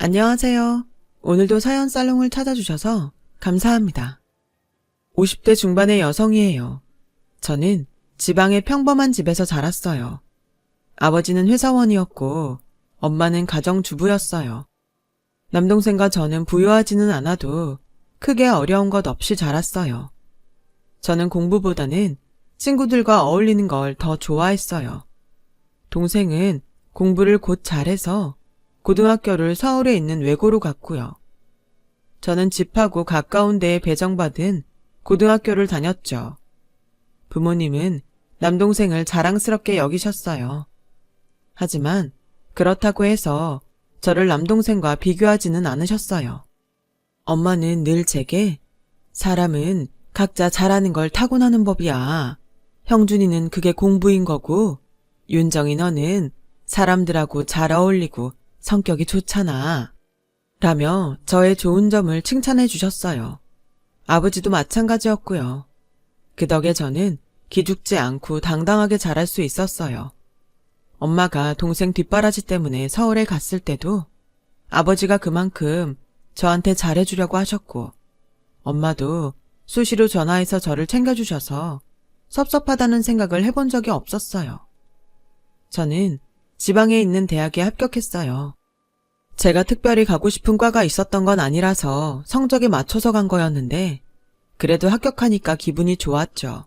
안녕하세요. 오늘도 사연 살롱을 찾아주셔서 감사합니다. 50대 중반의 여성이에요. 저는 지방의 평범한 집에서 자랐어요. 아버지는 회사원이었고 엄마는 가정주부였어요. 남동생과 저는 부유하지는 않아도 크게 어려운 것 없이 자랐어요. 저는 공부보다는 친구들과 어울리는 걸 더 좋아했어요. 동생은 공부를 곧 잘해서 고등학교를 서울에 있는 외고로 갔고요. 저는 집하고 가까운 데에 배정받은 고등학교를 다녔죠. 부모님은 남동생을 자랑스럽게 여기셨어요. 하지만 그렇다고 해서 저를 남동생과 비교하지는 않으셨어요. 엄마는 늘 제게 사람은 각자 잘하는 걸 타고나는 법이야. 형준이는 그게 공부인 거고 윤정이 너는 사람들하고 잘 어울리고 성격이 좋잖아. 라며 저의 좋은 점을 칭찬해 주셨어요. 아버지도 마찬가지였고요. 그 덕에 저는 기죽지 않고 당당하게 자랄 수 있었어요. 엄마가 동생 뒷바라지 때문에 서울에 갔을 때도 아버지가 그만큼 저한테 잘해주려고 하셨고 엄마도 수시로 전화해서 저를 챙겨주셔서 섭섭하다는 생각을 해본 적이 없었어요. 저는 지방에 있는 대학에 합격했어요. 제가 특별히 가고 싶은 과가 있었던 건 아니라서 성적에 맞춰서 간 거였는데 그래도 합격하니까 기분이 좋았죠.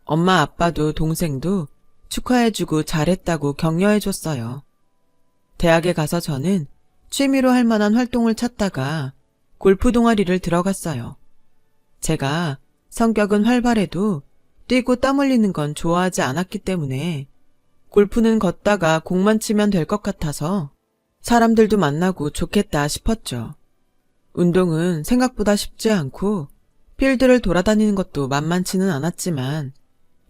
엄마 아빠도 동생도 축하해주고 잘했다고 격려해줬어요. 대학에 가서 저는 취미로 할 만한 활동을 찾다가 골프 동아리를 들어갔어요. 제가 성격은 활발해도 뛰고 땀 흘리는 건 좋아하지 않았기 때문에 골프는 걷다가 공만 치면 될 것 같아서 사람들도 만나고 좋겠다 싶었죠. 운동은 생각보다 쉽지 않고 필드를 돌아다니는 것도 만만치는 않았지만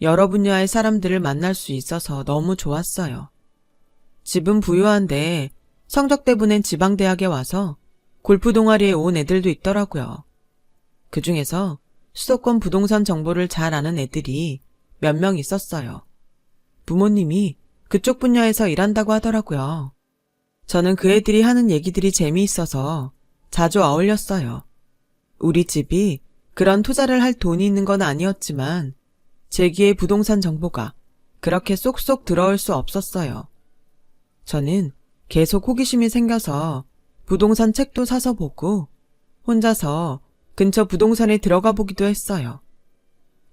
여러 분야의 사람들을 만날 수 있어서 너무 좋았어요. 집은 부유한데 성적 때문에 지방대학에 와서 골프 동아리에 온 애들도 있더라고요. 그 중에서 수도권 부동산 정보를 잘 아는 애들이 몇 명 있었어요. 부모님이 그쪽 분야에서 일한다고 하더라고요. 저는 그 애들이 하는 얘기들이 재미있어서 자주 어울렸어요. 우리 집이 그런 투자를 할 돈이 있는 건 아니었지만 제 귀에 부동산 정보가 그렇게 쏙쏙 들어올 수 없었어요. 저는 계속 호기심이 생겨서 부동산 책도 사서 보고 혼자서 근처 부동산에 들어가 보기도 했어요.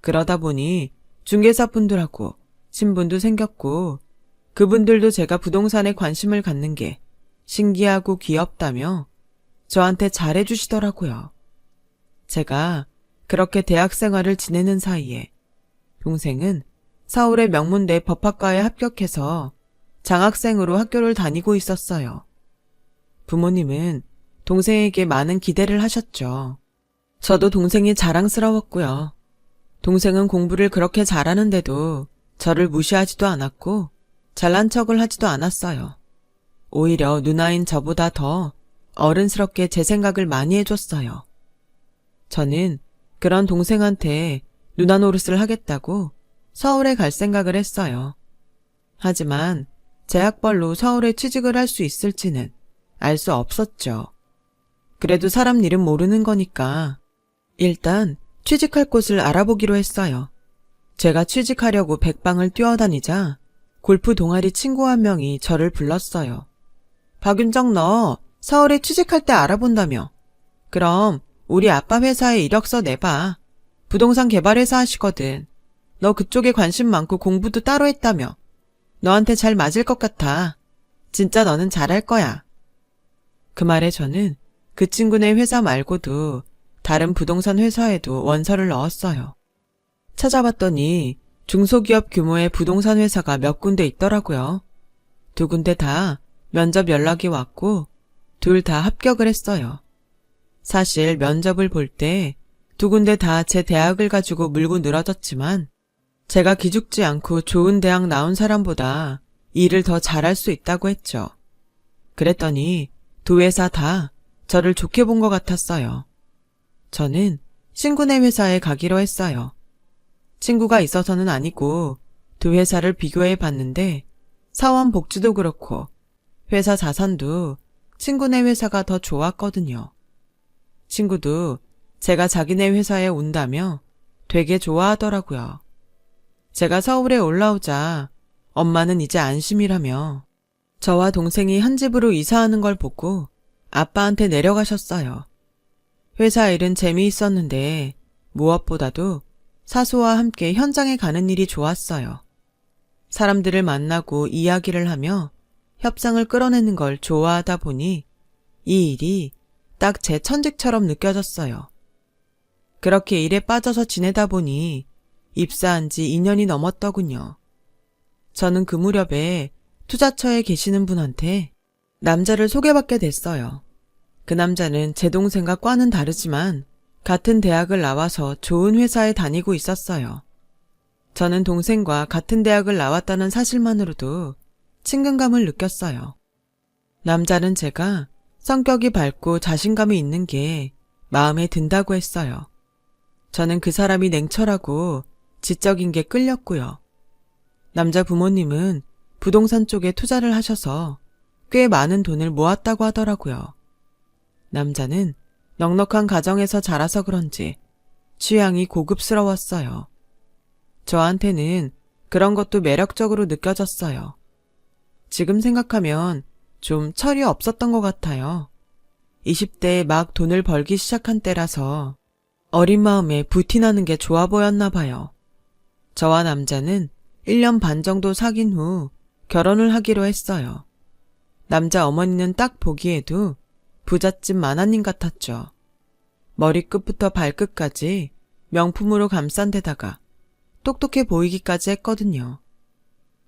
그러다 보니 중개사분들하고 친분도 생겼고 그분들도 제가 부동산에 관심을 갖는 게 신기하고 귀엽다며 저한테 잘해주시더라고요. 제가 그렇게 대학 생활을 지내는 사이에 동생은 서울의 명문대 법학과에 합격해서 장학생으로 학교를 다니고 있었어요. 부모님은 동생에게 많은 기대를 하셨죠. 저도 동생이 자랑스러웠고요. 동생은 공부를 그렇게 잘하는데도 저를 무시하지도 않았고 잘난 척을 하지도 않았어요. 오히려 누나인 저보다 더 어른스럽게 제 생각을 많이 해줬어요. 저는 그런 동생한테 누나 노릇을 하겠다고 서울에 갈 생각을 했어요. 하지만 제 학벌로 서울에 취직을 할 수 있을지는 알 수 없었죠. 그래도 사람 일은 모르는 거니까 일단 취직할 곳을 알아보기로 했어요. 제가 취직하려고 백방을 뛰어다니자 골프 동아리 친구 한 명이 저를 불렀어요. 박윤정 너 서울에 취직할 때 알아본다며. 그럼 우리 아빠 회사에 이력서 내봐. 부동산 개발 회사 하시거든. 너 그쪽에 관심 많고 공부도 따로 했다며. 너한테 잘 맞을 것 같아. 진짜 너는 잘할 거야. 그 말에 저는 그 친구네 회사 말고도 다른 부동산 회사에도 원서를 넣었어요. 찾아봤더니 중소기업 규모의 부동산 회사가 몇 군데 있더라고요. 2군데 다 면접 연락이 왔고 둘 다 합격을 했어요. 사실 면접을 볼 때 2군데 다 제 대학을 가지고 물고 늘어졌지만 제가 기죽지 않고 좋은 대학 나온 사람보다 일을 더 잘할 수 있다고 했죠. 그랬더니 2 회사 다 저를 좋게 본 것 같았어요. 저는 신구네 회사에 가기로 했어요. 친구가 있어서는 아니고 2 회사를 비교해 봤는데 사원 복지도 그렇고 회사 자산도 친구네 회사가 더 좋았거든요. 친구도 제가 자기네 회사에 온다며 되게 좋아하더라고요. 제가 서울에 올라오자 엄마는 이제 안심이라며 저와 동생이 한 집으로 이사하는 걸 보고 아빠한테 내려가셨어요. 회사 일은 재미있었는데 무엇보다도 사수와 함께 현장에 가는 일이 좋았어요. 사람들을 만나고 이야기를 하며 협상을 끌어내는 걸 좋아하다 보니 이 일이 딱 제 천직처럼 느껴졌어요. 그렇게 일에 빠져서 지내다 보니 입사한 지 2년이 넘었더군요. 저는 그 무렵에 투자처에 계시는 분한테 남자를 소개받게 됐어요. 그 남자는 제 동생과 과는 다르지만 같은 대학을 나와서 좋은 회사에 다니고 있었어요. 저는 동생과 같은 대학을 나왔다는 사실만으로도 친근감을 느꼈어요. 남자는 제가 성격이 밝고 자신감이 있는 게 마음에 든다고 했어요. 저는 그 사람이 냉철하고 지적인 게 끌렸고요. 남자 부모님은 부동산 쪽에 투자를 하셔서 꽤 많은 돈을 모았다고 하더라고요. 남자는 넉넉한 가정에서 자라서 그런지 취향이 고급스러웠어요. 저한테는 그런 것도 매력적으로 느껴졌어요. 지금 생각하면 좀 철이 없었던 것 같아요. 20대에 막 돈을 벌기 시작한 때라서 어린 마음에 부티나는 게 좋아 보였나 봐요. 저와 남자는 1년 반 정도 사귄 후 결혼을 하기로 했어요. 남자 어머니는 딱 보기에도 부잣집 마나님 같았죠. 머리끝부터 발끝까지 명품으로 감싼 데다가 똑똑해 보이기까지 했거든요.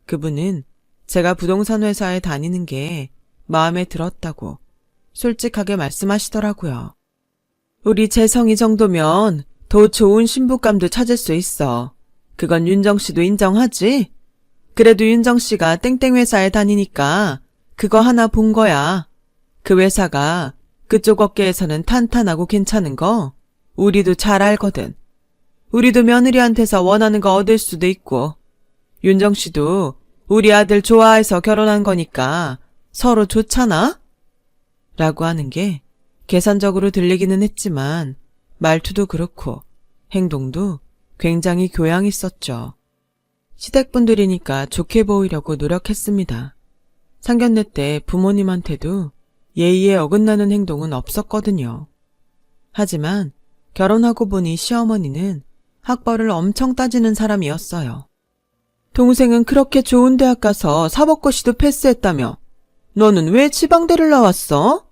그분은 제가 부동산 회사에 다니는 게 마음에 들었다고 솔직하게 말씀하시더라고요. 우리 재성이 정도면 더 좋은 신부감도 찾을 수 있어. 그건 윤정 씨도 인정하지? 그래도 윤정 씨가 땡땡 회사에 다니니까 그거 하나 본 거야. 그 회사가 그쪽 업계에서는 탄탄하고 괜찮은 거 우리도 잘 알거든. 우리도 며느리한테서 원하는 거 얻을 수도 있고 윤정 씨도 우리 아들 좋아해서 결혼한 거니까 서로 좋잖아? 라고 하는 게 계산적으로 들리기는 했지만 말투도 그렇고 행동도 굉장히 교양 있었죠. 시댁분들이니까 좋게 보이려고 노력했습니다. 상견례 때 부모님한테도 예의에 어긋나는 행동은 없었거든요. 하지만 결혼하고 보니 시어머니는 학벌을 엄청 따지는 사람이었어요. 동생은 그렇게 좋은 대학 가서 사법고시도 패스했다며 너는 왜 지방대를 나왔어?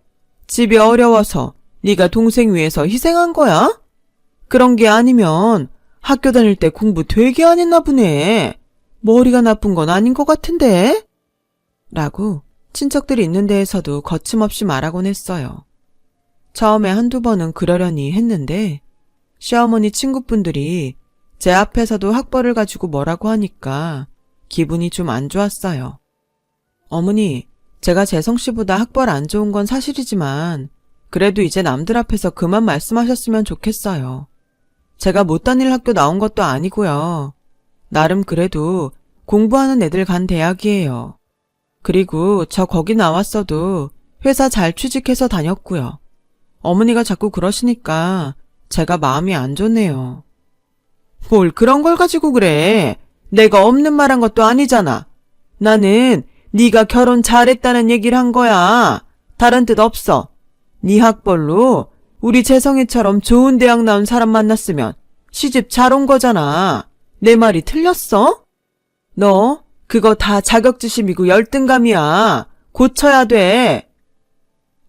집이 어려워서 네가 동생 위해서 희생한 거야? 그런 게 아니면 학교 다닐 때 공부 되게 안 했나 보네. 머리가 나쁜 건 아닌 것 같은데? 라고 친척들이 있는 데에서도 거침없이 말하곤 했어요. 처음에 한두 번은 그러려니 했는데 시어머니 친구분들이 제 앞에서도 학벌을 가지고 뭐라고 하니까 기분이 좀 안 좋았어요. 어머니, 제가 재성 씨보다 학벌 안 좋은 건 사실이지만 그래도 이제 남들 앞에서 그만 말씀하셨으면 좋겠어요. 제가 못 다닐 학교 나온 것도 아니고요. 나름 그래도 공부하는 애들 간 대학이에요. 그리고 저 거기 나왔어도 회사 잘 취직해서 다녔고요. 어머니가 자꾸 그러시니까 제가 마음이 안 좋네요. 뭘 그런 걸 가지고 그래. 내가 없는 말 한 것도 아니잖아. 나는 네가 결혼 잘했다는 얘기를 한 거야. 다른 뜻 없어. 네 학벌로 우리 재성이처럼 좋은 대학 나온 사람 만났으면 시집 잘 온 거잖아. 내 말이 틀렸어? 너 그거 다 자격지심이고 열등감이야. 고쳐야 돼.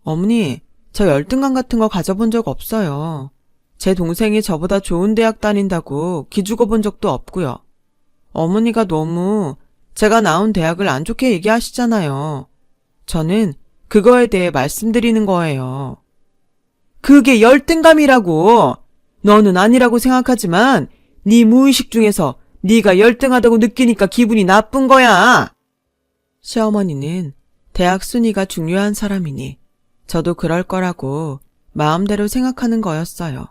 어머니, 저 열등감 같은 거 가져본 적 없어요. 제 동생이 저보다 좋은 대학 다닌다고 기죽어 본 적도 없고요. 어머니가 너무 제가 나온 대학을 안 좋게 얘기하시잖아요. 저는 그거에 대해 말씀드리는 거예요. 그게 열등감이라고. 너는 아니라고 생각하지만 네 무의식 중에서 네가 열등하다고 느끼니까 기분이 나쁜 거야. 시어머니는 대학 순위가 중요한 사람이니 저도 그럴 거라고 마음대로 생각하는 거였어요.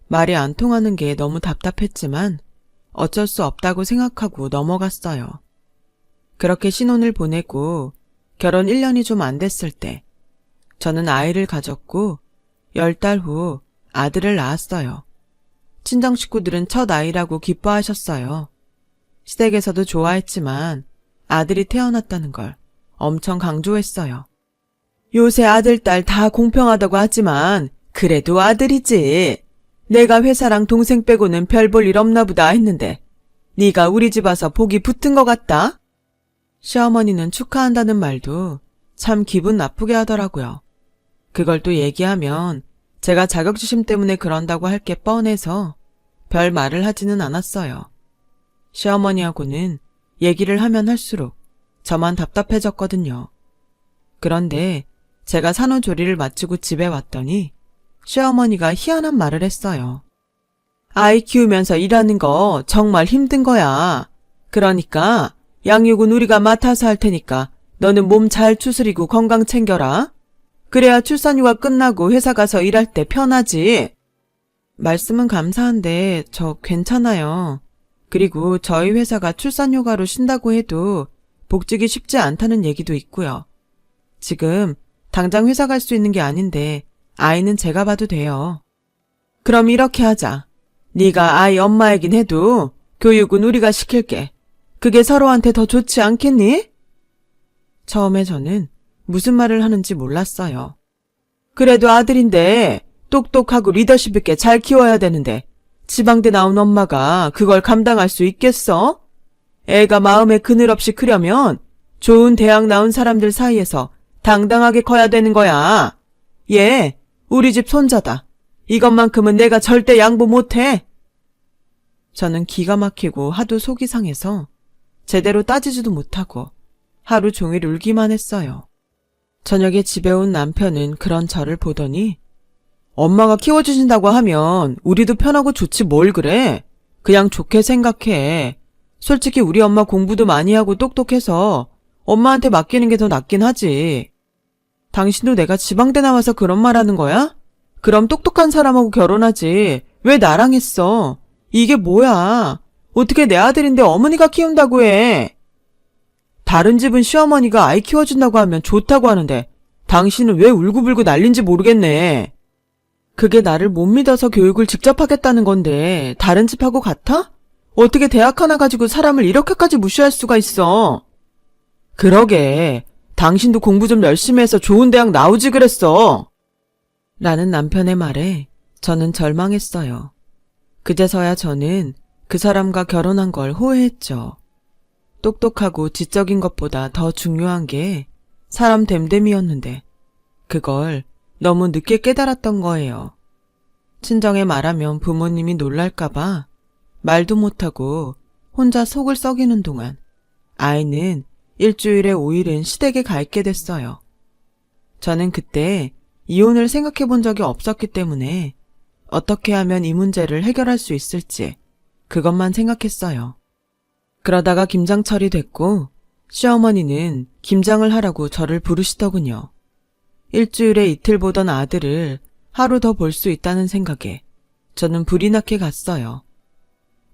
말이 안 통하는 게 너무 답답했지만 어쩔 수 없다고 생각하고 넘어갔어요. 그렇게 신혼을 보내고 결혼 1년이 좀 안 됐을 때 저는 아이를 가졌고 10달 후 아들을 낳았어요. 친정 식구들은 첫 아이라고 기뻐하셨어요. 시댁에서도 좋아했지만 아들이 태어났다는 걸 엄청 강조했어요. 요새 아들, 딸 다 공평하다고 하지만 그래도 아들이지. 내가 회사랑 동생 빼고는 별 볼 일 없나 보다 했는데 네가 우리 집 와서 복이 붙은 것 같다? 시어머니는 축하한다는 말도 참 기분 나쁘게 하더라고요. 그걸 또 얘기하면 제가 자격지심 때문에 그런다고 할 게 뻔해서 별 말을 하지는 않았어요. 시어머니하고는 얘기를 하면 할수록 저만 답답해졌거든요. 그런데 제가 산후조리를 마치고 집에 왔더니 시어머니가 희한한 말을 했어요. 아이 키우면서 일하는 거 정말 힘든 거야. 그러니까 양육은 우리가 맡아서 할 테니까 너는 몸 잘 추스리고 건강 챙겨라. 그래야 출산휴가 끝나고 회사 가서 일할 때 편하지. 말씀은 감사한데 저 괜찮아요. 그리고 저희 회사가 출산휴가로 쉰다고 해도 복직이 쉽지 않다는 얘기도 있고요. 지금 당장 회사 갈 수 있는 게 아닌데 아이는 제가 봐도 돼요. 그럼 이렇게 하자. 네가 아이 엄마이긴 해도 교육은 우리가 시킬게. 그게 서로한테 더 좋지 않겠니? 처음에 저는 무슨 말을 하는지 몰랐어요. 그래도 아들인데 똑똑하고 리더십 있게 잘 키워야 되는데 지방대 나온 엄마가 그걸 감당할 수 있겠어? 애가 마음에 그늘 없이 크려면 좋은 대학 나온 사람들 사이에서 당당하게 커야 되는 거야. 얘 우리 집 손자다. 이것만큼은 내가 절대 양보 못해. 저는 기가 막히고 하도 속이 상해서 제대로 따지지도 못하고 하루 종일 울기만 했어요. 저녁에 집에 온 남편은 그런 저를 보더니 엄마가 키워주신다고 하면 우리도 편하고 좋지 뭘 그래. 그냥 좋게 생각해. 솔직히 우리 엄마 공부도 많이 하고 똑똑해서 엄마한테 맡기는 게 더 낫긴 하지. 당신도 내가 지방대 나와서 그런 말 하는 거야? 그럼 똑똑한 사람하고 결혼하지. 왜 나랑 했어? 이게 뭐야? 어떻게 내 아들인데 어머니가 키운다고 해? 다른 집은 시어머니가 아이 키워준다고 하면 좋다고 하는데 당신은 왜 울고불고 난린지 모르겠네. 그게 나를 못 믿어서 교육을 직접 하겠다는 건데 다른 집하고 같아? 어떻게 대학 하나 가지고 사람을 이렇게까지 무시할 수가 있어? 그러게. 당신도 공부 좀 열심히 해서 좋은 대학 나오지 그랬어. 라는 남편의 말에 저는 절망했어요. 그제서야 저는 그 사람과 결혼한 걸 후회했죠. 똑똑하고 지적인 것보다 더 중요한 게 사람 됨됨이었는데 그걸 너무 늦게 깨달았던 거예요. 친정에 말하면 부모님이 놀랄까봐 말도 못하고 혼자 속을 썩이는 동안 아이는 일주일에 5일은 시댁에 가 있게 됐어요. 저는 그때 이혼을 생각해 본 적이 없었기 때문에 어떻게 하면 이 문제를 해결할 수 있을지 그것만 생각했어요. 그러다가 김장철이 됐고 시어머니는 김장을 하라고 저를 부르시더군요. 일주일에 이틀 보던 아들을 하루 더 볼 수 있다는 생각에 저는 불이 나게 갔어요.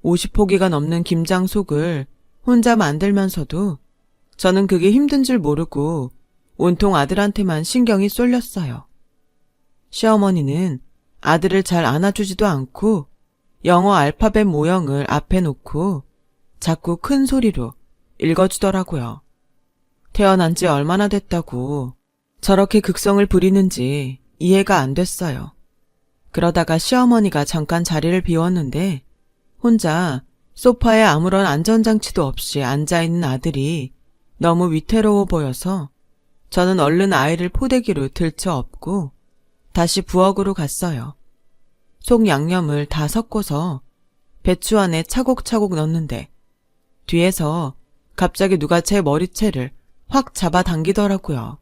50포기가 넘는 김장 속을 혼자 만들면서도 저는 그게 힘든 줄 모르고 온통 아들한테만 신경이 쏠렸어요. 시어머니는 아들을 잘 안아주지도 않고 영어 알파벳 모형을 앞에 놓고 자꾸 큰 소리로 읽어주더라고요. 태어난 지 얼마나 됐다고 저렇게 극성을 부리는지 이해가 안 됐어요. 그러다가 시어머니가 잠깐 자리를 비웠는데 혼자 소파에 아무런 안전장치도 없이 앉아있는 아들이 너무 위태로워 보여서 저는 얼른 아이를 포대기로 들쳐 업고 다시 부엌으로 갔어요. 속 양념을 다 섞어서 배추 안에 차곡차곡 넣는데 뒤에서 갑자기 누가 제 머리채를 확 잡아당기더라고요.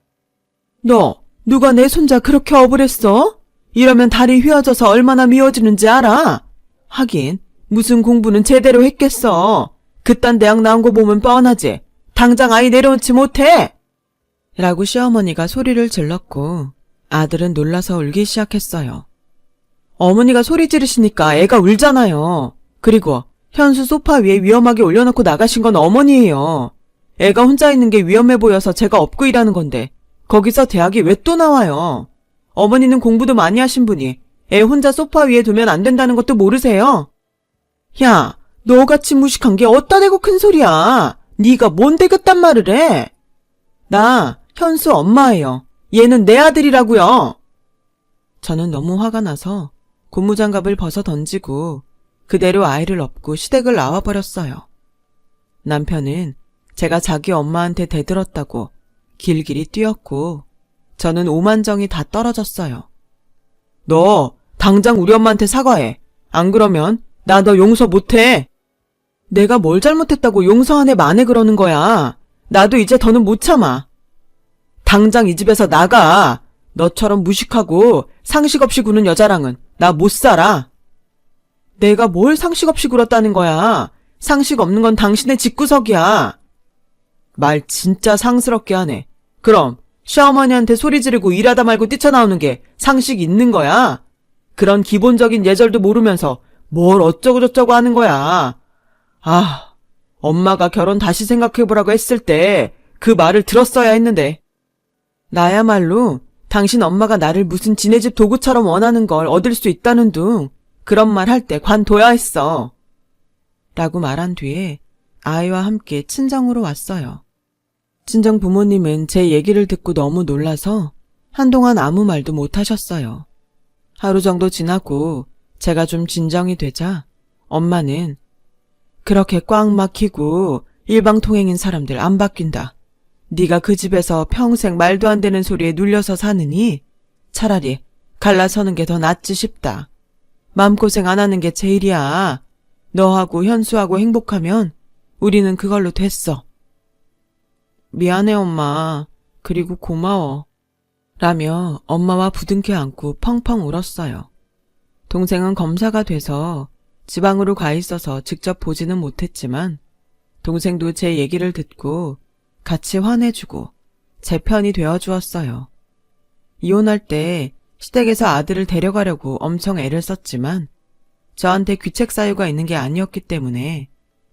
너 누가 내 손자 그렇게 업을 했어? 이러면 다리 휘어져서 얼마나 미워지는지 알아? 하긴 무슨 공부는 제대로 했겠어. 그딴 대학 나온 거 보면 뻔하지. 당장 아이 내려놓지 못해! 라고 시어머니가 소리를 질렀고 아들은 놀라서 울기 시작했어요. 어머니가 소리 지르시니까 애가 울잖아요. 그리고 현수 소파 위에 위험하게 올려놓고 나가신 건 어머니예요. 애가 혼자 있는 게 위험해 보여서 제가 업고 일하는 건데 거기서 대학이 왜 또 나와요? 어머니는 공부도 많이 하신 분이 애 혼자 소파 위에 두면 안 된다는 것도 모르세요? 야, 너같이 무식한 게 어디다 대고 큰 소리야. 네가 뭔데 그딴 말을 해? 나 현수 엄마예요. 얘는 내 아들이라고요. 저는 너무 화가 나서 고무장갑을 벗어 던지고 그대로 아이를 업고 시댁을 나와버렸어요. 남편은 제가 자기 엄마한테 대들었다고 길길이 뛰었고 저는 오만정이 다 떨어졌어요. 너 당장 우리 엄마한테 사과해. 안 그러면 나 너 용서 못해. 내가 뭘 잘못했다고 용서하네 마네 그러는 거야. 나도 이제 더는 못 참아. 당장 이 집에서 나가. 너처럼 무식하고 상식 없이 구는 여자랑은 나 못 살아. 내가 뭘 상식 없이 굴었다는 거야. 상식 없는 건 당신의 집구석이야. 말 진짜 상스럽게 하네. 그럼 시어머니한테 소리 지르고 일하다 말고 뛰쳐나오는 게 상식 있는 거야? 그런 기본적인 예절도 모르면서 뭘 어쩌고저쩌고 하는 거야. 아, 엄마가 결혼 다시 생각해보라고 했을 때 그 말을 들었어야 했는데. 나야말로 당신 엄마가 나를 무슨 지네 집 도구처럼 원하는 걸 얻을 수 있다는 둥 그런 말 할 때 관둬야 했어. 라고 말한 뒤에 아이와 함께 친정으로 왔어요. 친정 부모님은 제 얘기를 듣고 너무 놀라서 한동안 아무 말도 못 하셨어요. 하루 정도 지나고 제가 좀 진정이 되자 엄마는 그렇게 꽉 막히고 일방통행인 사람들 안 바뀐다. 네가 그 집에서 평생 말도 안 되는 소리에 눌려서 사느니 차라리 갈라서는 게 더 낫지 싶다. 마음고생 안 하는 게 제일이야. 너하고 현수하고 행복하면 우리는 그걸로 됐어. 미안해 엄마. 그리고 고마워. 라며 엄마와 부둥켜 안고 펑펑 울었어요. 동생은 검사가 돼서 지방으로 가 있어서 직접 보지는 못했지만 동생도 제 얘기를 듣고 같이 화내주고 제 편이 되어주었어요. 이혼할 때 시댁에서 아들을 데려가려고 엄청 애를 썼지만 저한테 귀책 사유가 있는 게 아니었기 때문에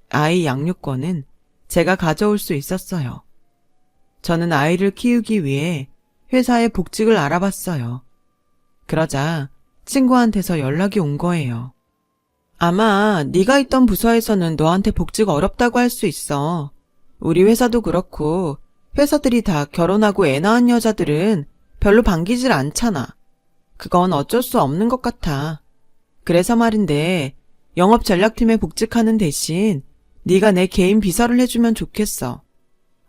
아이 양육권은 제가 가져올 수 있었어요. 저는 아이를 키우기 위해 회사의 복직을 알아봤어요. 그러자 친구한테서 연락이 온 거예요. 아마 네가 있던 부서에서는 너한테 복직 어렵다고 할 수 있어. 우리 회사도 그렇고 회사들이 다 결혼하고 애 낳은 여자들은 별로 반기질 않잖아. 그건 어쩔 수 없는 것 같아. 그래서 말인데 영업전략팀에 복직하는 대신 네가 내 개인 비서를 해주면 좋겠어.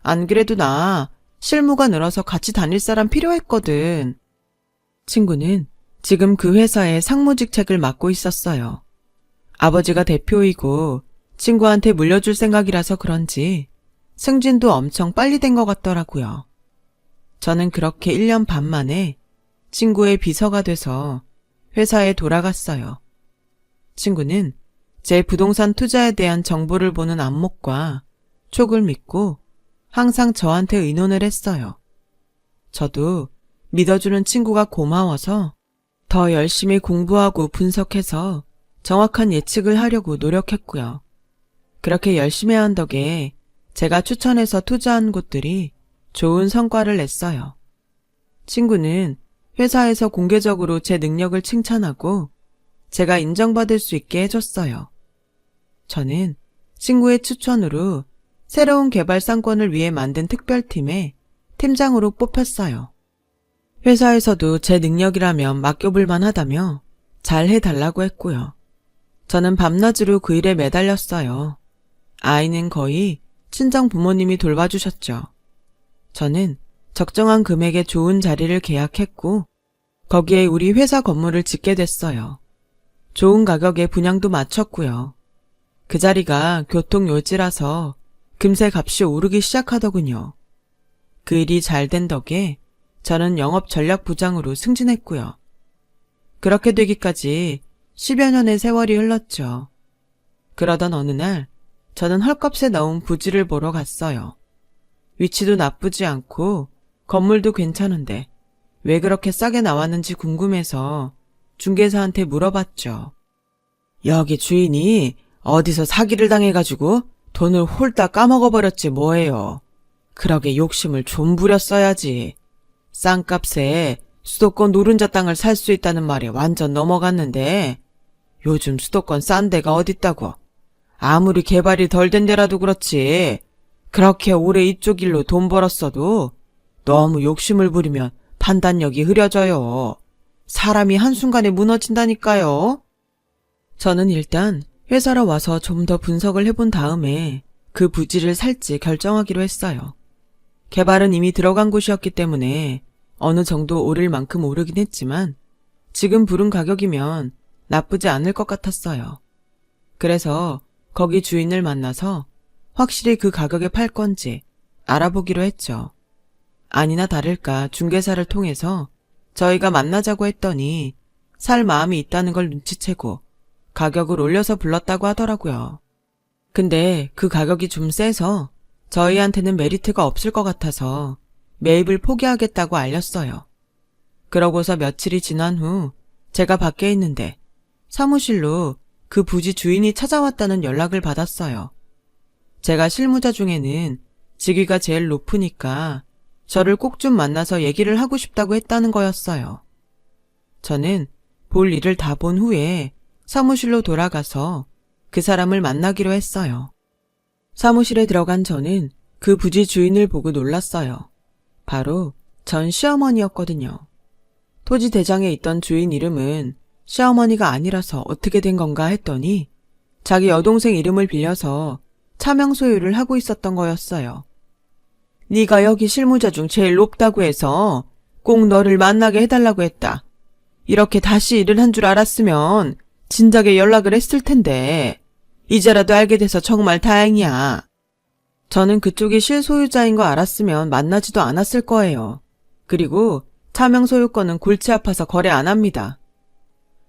안 그래도 나 실무가 늘어서 같이 다닐 사람 필요했거든. 친구는 지금 그 회사의 상무직책을 맡고 있었어요. 아버지가 대표이고 친구한테 물려줄 생각이라서 그런지 승진도 엄청 빨리 된 것 같더라고요. 저는 그렇게 1년 반 만에 친구의 비서가 돼서 회사에 돌아갔어요. 친구는 제 부동산 투자에 대한 정보를 보는 안목과 촉을 믿고 항상 저한테 의논을 했어요. 저도 믿어주는 친구가 고마워서 더 열심히 공부하고 분석해서 정확한 예측을 하려고 노력했고요. 그렇게 열심히 한 덕에 제가 추천해서 투자한 곳들이 좋은 성과를 냈어요. 친구는 회사에서 공개적으로 제 능력을 칭찬하고 제가 인정받을 수 있게 해줬어요. 저는 친구의 추천으로 새로운 개발 상권을 위해 만든 특별팀에 팀장으로 뽑혔어요. 회사에서도 제 능력이라면 맡겨볼 만하다며 잘 해달라고 했고요. 저는 밤낮으로 그 일에 매달렸어요. 아이는 거의 친정 부모님이 돌봐주셨죠. 저는 적정한 금액의 좋은 자리를 계약했고 거기에 우리 회사 건물을 짓게 됐어요. 좋은 가격에 분양도 마쳤고요. 그 자리가 교통요지라서 금세 값이 오르기 시작하더군요. 그 일이 잘 된 덕에 저는 영업전략부장으로 승진했고요. 그렇게 되기까지 10여 년의 세월이 흘렀죠. 그러던 어느 날 저는 헐값에 나온 부지를 보러 갔어요. 위치도 나쁘지 않고 건물도 괜찮은데 왜 그렇게 싸게 나왔는지 궁금해서 중개사한테 물어봤죠. 여기 주인이 어디서 사기를 당해가지고 돈을 홀딱 까먹어버렸지 뭐예요. 그러게 욕심을 좀 부렸어야지. 싼 값에 수도권 노른자 땅을 살 수 있다는 말에 완전 넘어갔는데 요즘 수도권 싼 데가 어딨다고. 아무리 개발이 덜 된 데라도 그렇지. 그렇게 오래 이쪽 일로 돈 벌었어도 너무 욕심을 부리면 판단력이 흐려져요. 사람이 한순간에 무너진다니까요. 저는 일단 회사로 와서 좀 더 분석을 해본 다음에 그 부지를 살지 결정하기로 했어요. 개발은 이미 들어간 곳이었기 때문에 어느 정도 오를 만큼 오르긴 했지만 지금 부른 가격이면 나쁘지 않을 것 같았어요. 그래서 거기 주인을 만나서 확실히 그 가격에 팔 건지 알아보기로 했죠. 아니나 다를까 중개사를 통해서 저희가 만나자고 했더니 살 마음이 있다는 걸 눈치채고 가격을 올려서 불렀다고 하더라고요. 근데 그 가격이 좀 세서 저희한테는 메리트가 없을 것 같아서 매입을 포기하겠다고 알렸어요. 그러고서 며칠이 지난 후 제가 밖에 있는데 사무실로 그 부지 주인이 찾아왔다는 연락을 받았어요. 제가 실무자 중에는 직위가 제일 높으니까 저를 꼭 좀 만나서 얘기를 하고 싶다고 했다는 거였어요. 저는 볼 일을 다 본 후에 사무실로 돌아가서 그 사람을 만나기로 했어요. 사무실에 들어간 저는 그 부지 주인을 보고 놀랐어요. 바로 전 시어머니였거든요. 토지 대장에 있던 주인 이름은 시어머니가 아니라서 어떻게 된 건가 했더니 자기 여동생 이름을 빌려서 차명 소유를 하고 있었던 거였어요. 네가 여기 실무자 중 제일 높다고 해서 꼭 너를 만나게 해달라고 했다. 이렇게 다시 일을 한 줄 알았으면 진작에 연락을 했을 텐데 이제라도 알게 돼서 정말 다행이야. 저는 그쪽이 실소유자인 거 알았으면 만나지도 않았을 거예요. 그리고 차명 소유권은 골치 아파서 거래 안 합니다.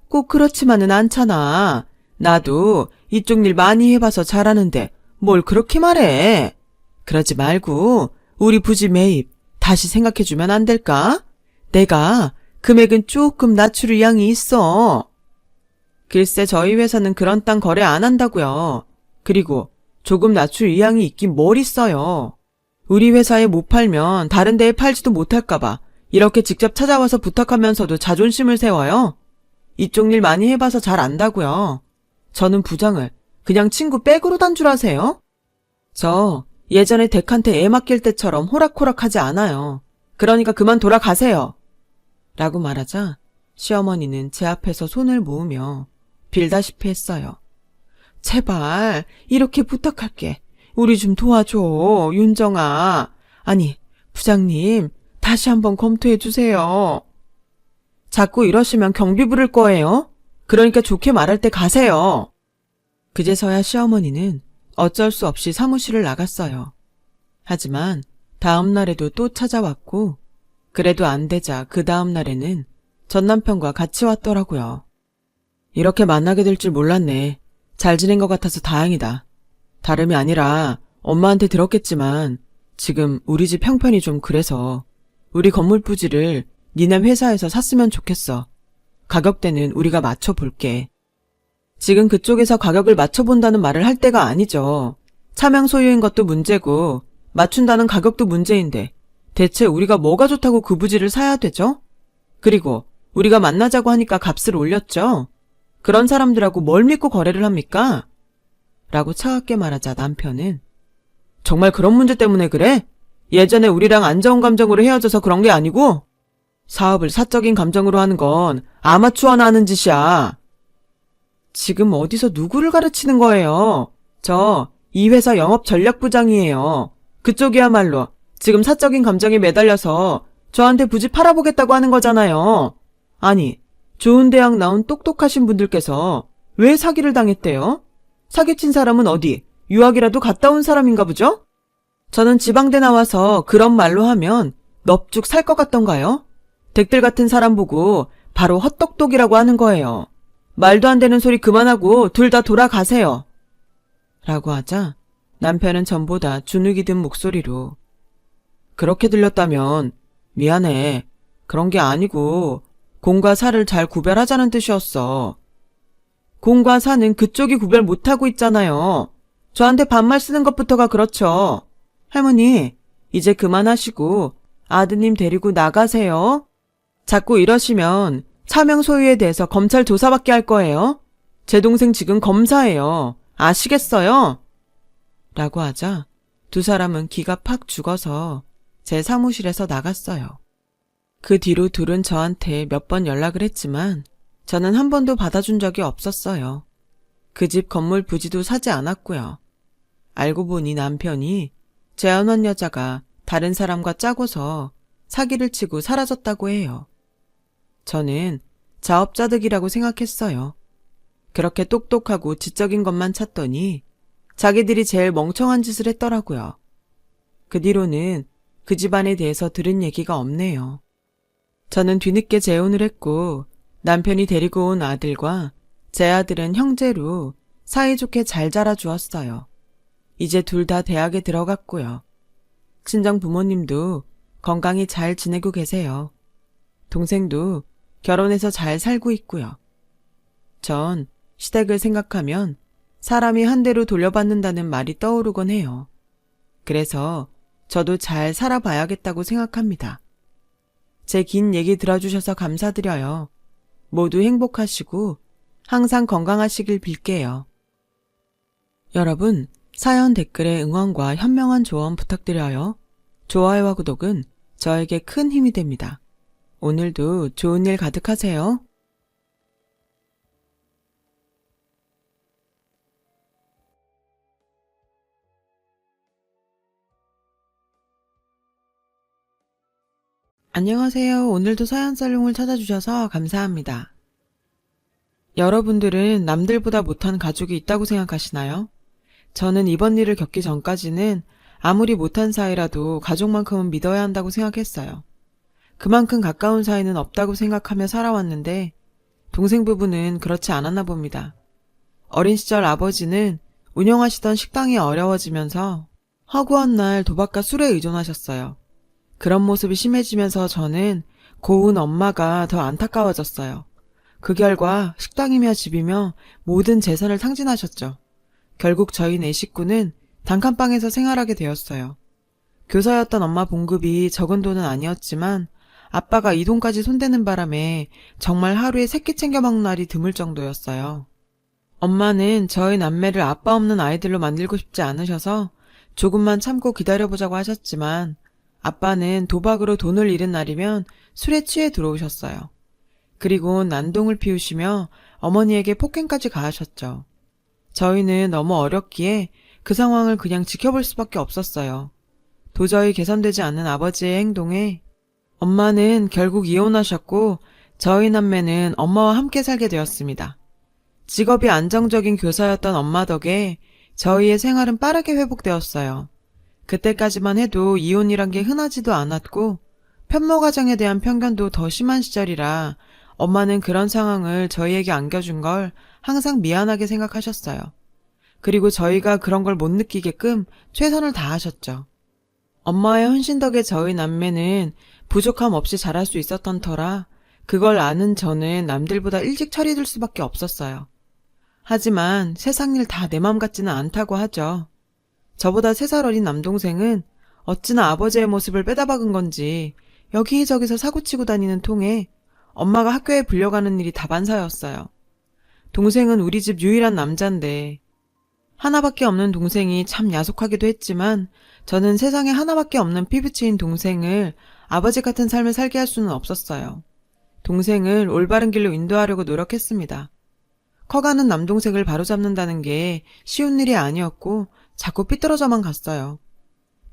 꼭 그렇지만은 않잖아. 나도 이쪽 일 많이 해봐서 잘하는데 뭘 그렇게 말해. 그러지 말고 우리 부지 매입 다시 생각해주면 안 될까? 내가 금액은 조금 낮출 의향이 있어. 글쎄 저희 회사는 그런 땅 거래 안 한다고요. 그리고 조금 낮출 의향이 있긴 뭘 있어요. 우리 회사에 못 팔면 다른 데에 팔지도 못할까봐 이렇게 직접 찾아와서 부탁하면서도 자존심을 세워요. 이쪽 일 많이 해봐서 잘 안다고요. 저는 부장을 그냥 친구 백으로 단 줄 아세요? 저 예전에 덱한테 애 맡길 때처럼 호락호락하지 않아요. 그러니까 그만 돌아가세요. 라고 말하자 시어머니는 제 앞에서 손을 모으며 빌다시피 했어요. 제발 이렇게 부탁할게. 우리 좀 도와줘, 윤정아. 아니, 부장님 다시 한번 검토해 주세요. 자꾸 이러시면 경비 부를 거예요. 그러니까 좋게 말할 때 가세요. 그제서야 시어머니는 어쩔 수 없이 사무실을 나갔어요. 하지만 다음 날에도 또 찾아왔고 그래도 안 되자 그 다음 날에는 전 남편과 같이 왔더라고요. 이렇게 만나게 될 줄 몰랐네. 잘 지낸 것 같아서 다행이다. 다름이 아니라 엄마한테 들었겠지만 지금 우리 집 형편이 좀 그래서 우리 건물 부지를 니네 회사에서 샀으면 좋겠어. 가격대는 우리가 맞춰볼게. 지금 그쪽에서 가격을 맞춰본다는 말을 할 때가 아니죠. 차명 소유인 것도 문제고 맞춘다는 가격도 문제인데 대체 우리가 뭐가 좋다고 그 부지를 사야 되죠? 그리고 우리가 만나자고 하니까 값을 올렸죠? 그런 사람들하고 뭘 믿고 거래를 합니까? 라고 차갑게 말하자 남편은 정말 그런 문제 때문에 그래? 예전에 우리랑 안 좋은 감정으로 헤어져서 그런 게 아니고? 사업을 사적인 감정으로 하는 건 아마추어나 하는 짓이야. 지금 어디서 누구를 가르치는 거예요? 저 이 회사 영업전략부장이에요. 그쪽이야말로 지금 사적인 감정에 매달려서 저한테 부지 팔아보겠다고 하는 거잖아요. 아니, 좋은 대학 나온 똑똑하신 분들께서 왜 사기를 당했대요? 사기친 사람은 어디 유학이라도 갔다 온 사람인가 보죠? 저는 지방대 나와서 그런 말로 하면 넙죽 살 것 같던가요? 댁들 같은 사람 보고 바로 헛똑똑이라고 하는 거예요. 말도 안 되는 소리 그만하고 둘 다 돌아가세요. 라고 하자 남편은 전보다 주눅이 든 목소리로 그렇게 들렸다면 미안해. 그런 게 아니고 공과 사를 잘 구별하자는 뜻이었어. 공과 사는 그쪽이 구별 못하고 있잖아요. 저한테 반말 쓰는 것부터가 그렇죠. 할머니, 이제 그만하시고 아드님 데리고 나가세요. 자꾸 이러시면 차명 소유에 대해서 검찰 조사받게 할 거예요. 제 동생 지금 검사예요. 아시겠어요? 라고 하자 두 사람은 기가 팍 죽어서 제 사무실에서 나갔어요. 그 뒤로 둘은 저한테 몇 번 연락을 했지만 저는 한 번도 받아준 적이 없었어요. 그 집 건물 부지도 사지 않았고요. 알고 보니 남편이 재혼한 여자가 다른 사람과 짜고서 사기를 치고 사라졌다고 해요. 저는 자업자득이라고 생각했어요. 그렇게 똑똑하고 지적인 것만 찾더니 자기들이 제일 멍청한 짓을 했더라고요. 그 뒤로는 그 집안에 대해서 들은 얘기가 없네요. 저는 뒤늦게 재혼을 했고 남편이 데리고 온 아들과 제 아들은 형제로 사이좋게 잘 자라주었어요. 이제 둘 다 대학에 들어갔고요. 친정 부모님도 건강히 잘 지내고 계세요. 동생도 결혼해서 잘 살고 있고요. 전 시댁을 생각하면 사람이 한 대로 돌려받는다는 말이 떠오르곤 해요. 그래서 저도 잘 살아봐야겠다고 생각합니다. 제 긴 얘기 들어주셔서 감사드려요. 모두 행복하시고 항상 건강하시길 빌게요. 여러분, 사연 댓글에 응원과 현명한 조언 부탁드려요. 좋아요와 구독은 저에게 큰 힘이 됩니다. 오늘도 좋은 일 가득하세요. 안녕하세요. 오늘도 사연 살롱을 찾아주셔서 감사합니다. 여러분들은 남들보다 못한 가족이 있다고 생각하시나요? 저는 이번 일을 겪기 전까지는 아무리 못한 사이라도 가족만큼은 믿어야 한다고 생각했어요. 그만큼 가까운 사이는 없다고 생각하며 살아왔는데 동생 부부는 그렇지 않았나 봅니다. 어린 시절 아버지는 운영하시던 식당이 어려워지면서 허구한 날 도박과 술에 의존하셨어요. 그런 모습이 심해지면서 저는 고운 엄마가 더 안타까워졌어요. 그 결과 식당이며 집이며 모든 재산을 탕진하셨죠. 결국 저희 네 식구는 단칸방에서 생활하게 되었어요. 교사였던 엄마 봉급이 적은 돈은 아니었지만 아빠가 이 돈까지 손대는 바람에 정말 하루에 세 끼 챙겨 먹는 날이 드물 정도였어요. 엄마는 저희 남매를 아빠 없는 아이들로 만들고 싶지 않으셔서 조금만 참고 기다려보자고 하셨지만 아빠는 도박으로 돈을 잃은 날이면 술에 취해 들어오셨어요. 그리고 난동을 피우시며 어머니에게 폭행까지 가하셨죠. 저희는 너무 어렸기에 그 상황을 그냥 지켜볼 수밖에 없었어요. 도저히 개선되지 않는 아버지의 행동에 엄마는 결국 이혼하셨고 저희 남매는 엄마와 함께 살게 되었습니다. 직업이 안정적인 교사였던 엄마 덕에 저희의 생활은 빠르게 회복되었어요. 그때까지만 해도 이혼이란 게 흔하지도 않았고 편모 가정에 대한 편견도 더 심한 시절이라 엄마는 그런 상황을 저희에게 안겨준 걸 항상 미안하게 생각하셨어요. 그리고 저희가 그런 걸 못 느끼게끔 최선을 다하셨죠. 엄마의 헌신 덕에 저희 남매는 부족함 없이 자랄 수 있었던 터라 그걸 아는 저는 남들보다 일찍 철이 들 수밖에 없었어요. 하지만 세상 일 다 내 맘 같지는 않다고 하죠. 저보다 3살 어린 남동생은 어찌나 아버지의 모습을 빼다박은 건지 여기저기서 사고치고 다니는 통에 엄마가 학교에 불려가는 일이 다반사였어요. 동생은 우리 집 유일한 남잔데 하나밖에 없는 동생이 참 야속하기도 했지만 저는 세상에 하나밖에 없는 피부치인 동생을 아버지 같은 삶을 살게 할 수는 없었어요. 동생을 올바른 길로 인도하려고 노력했습니다. 커가는 남동생을 바로잡는다는 게 쉬운 일이 아니었고 자꾸 삐뚤어져만 갔어요.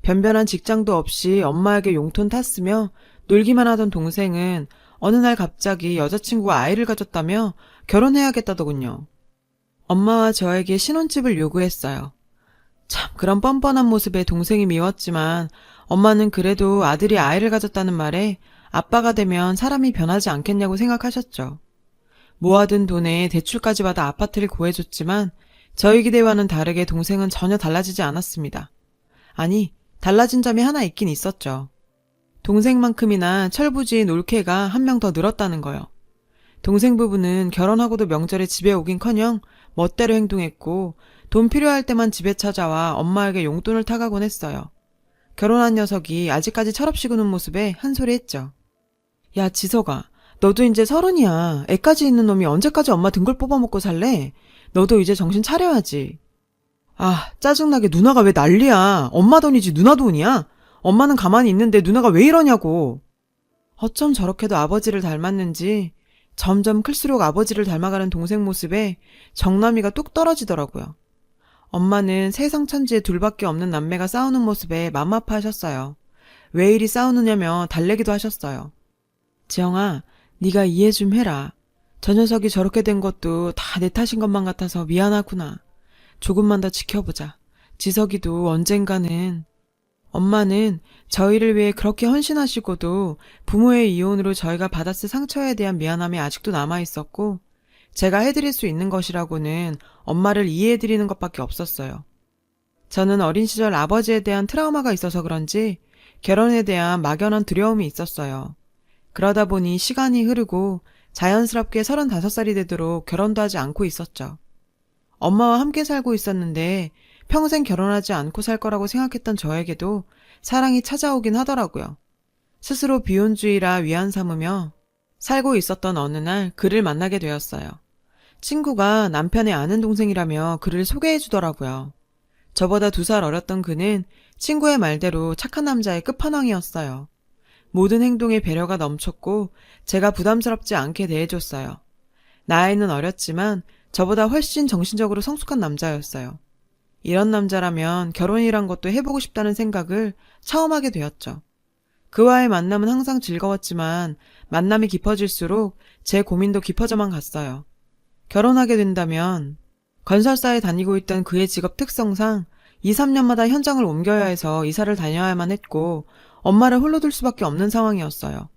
변변한 직장도 없이 엄마에게 용돈 탔으며 놀기만 하던 동생은 어느 날 갑자기 여자친구가 아이를 가졌다며 결혼해야겠다더군요. 엄마와 저에게 신혼집을 요구했어요. 참 그런 뻔뻔한 모습에 동생이 미웠지만 엄마는 그래도 아들이 아이를 가졌다는 말에 아빠가 되면 사람이 변하지 않겠냐고 생각하셨죠. 모아둔 돈에 대출까지 받아 아파트를 구해줬지만 저희 기대와는 다르게 동생은 전혀 달라지지 않았습니다. 아니, 달라진 점이 하나 있긴 있었죠. 동생만큼이나 철부지인 올케가 한 명 더 늘었다는 거요. 동생 부부는 결혼하고도 명절에 집에 오긴커녕 멋대로 행동했고 돈 필요할 때만 집에 찾아와 엄마에게 용돈을 타가곤 했어요. 결혼한 녀석이 아직까지 철없이 구는 모습에 한 소리 했죠. 야, 지석아, 너도 이제 30이야. 애까지 있는 놈이 언제까지 엄마 등골 뽑아먹고 살래? 너도 이제 정신 차려야지. 아, 짜증나게 누나가 왜 난리야. 엄마 돈이지 누나 돈이야? 엄마는 가만히 있는데 누나가 왜 이러냐고. 어쩜 저렇게도 아버지를 닮았는지 점점 클수록 아버지를 닮아가는 동생 모습에 정남이가 뚝 떨어지더라고요. 엄마는 세상 천지에 둘밖에 없는 남매가 싸우는 모습에 맘 아파하셨어요. 왜 이리 싸우느냐며 달래기도 하셨어요. 지영아, 네가 이해 좀 해라. 저 녀석이 저렇게 된 것도 다 내 탓인 것만 같아서 미안하구나. 조금만 더 지켜보자. 지석이도 언젠가는. 엄마는 저희를 위해 그렇게 헌신하시고도 부모의 이혼으로 저희가 받았을 상처에 대한 미안함이 아직도 남아있었고 제가 해드릴 수 있는 것이라고는 엄마를 이해해드리는 것밖에 없었어요. 저는 어린 시절 아버지에 대한 트라우마가 있어서 그런지 결혼에 대한 막연한 두려움이 있었어요. 그러다 보니 시간이 흐르고 자연스럽게 35살이 되도록 결혼도 하지 않고 있었죠. 엄마와 함께 살고 있었는데 평생 결혼하지 않고 살 거라고 생각했던 저에게도 사랑이 찾아오긴 하더라고요. 스스로 비혼주의라 위안 삼으며 살고 있었던 어느 날 그를 만나게 되었어요. 친구가 남편의 아는 동생이라며 그를 소개해 주더라고요. 저보다 2살 어렸던 그는 친구의 말대로 착한 남자의 끝판왕이었어요. 모든 행동에 배려가 넘쳤고 제가 부담스럽지 않게 대해줬어요. 나이는 어렸지만 저보다 훨씬 정신적으로 성숙한 남자였어요. 이런 남자라면 결혼이란 것도 해보고 싶다는 생각을 처음 하게 되었죠. 그와의 만남은 항상 즐거웠지만 만남이 깊어질수록 제 고민도 깊어져만 갔어요. 결혼하게 된다면 건설사에 다니고 있던 그의 직업 특성상 2, 3년마다 현장을 옮겨야 해서 이사를 다녀야만 했고 엄마를 홀로 둘 수밖에 없는 상황이었어요.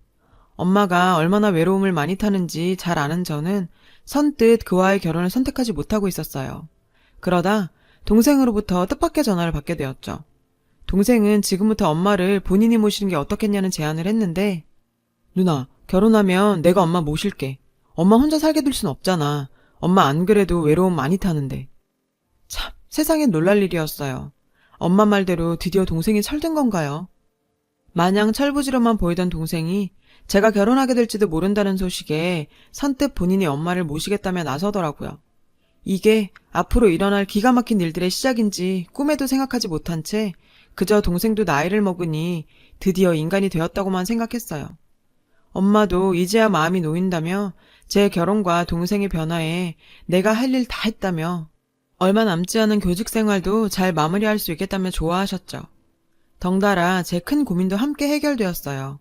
엄마가 얼마나 외로움을 많이 타는지 잘 아는 저는 선뜻 그와의 결혼을 선택하지 못하고 있었어요. 그러다 동생으로부터 뜻밖의 전화를 받게 되었죠. 동생은 지금부터 엄마를 본인이 모시는 게 어떻겠냐는 제안을 했는데 누나, 결혼하면 내가 엄마 모실게. 엄마 혼자 살게 둘 순 없잖아. 엄마 안 그래도 외로움 많이 타는데. 참, 세상엔 놀랄 일이었어요. 엄마 말대로 드디어 동생이 철든 건가요? 마냥 철부지로만 보이던 동생이 제가 결혼하게 될지도 모른다는 소식에 선뜻 본인이 엄마를 모시겠다며 나서더라고요. 이게 앞으로 일어날 기가 막힌 일들의 시작인지 꿈에도 생각하지 못한 채 그저 동생도 나이를 먹으니 드디어 인간이 되었다고만 생각했어요. 엄마도 이제야 마음이 놓인다며 제 결혼과 동생의 변화에 내가 할 일 다 했다며 얼마 남지 않은 교직 생활도 잘 마무리할 수 있겠다며 좋아하셨죠. 덩달아 제 큰 고민도 함께 해결되었어요.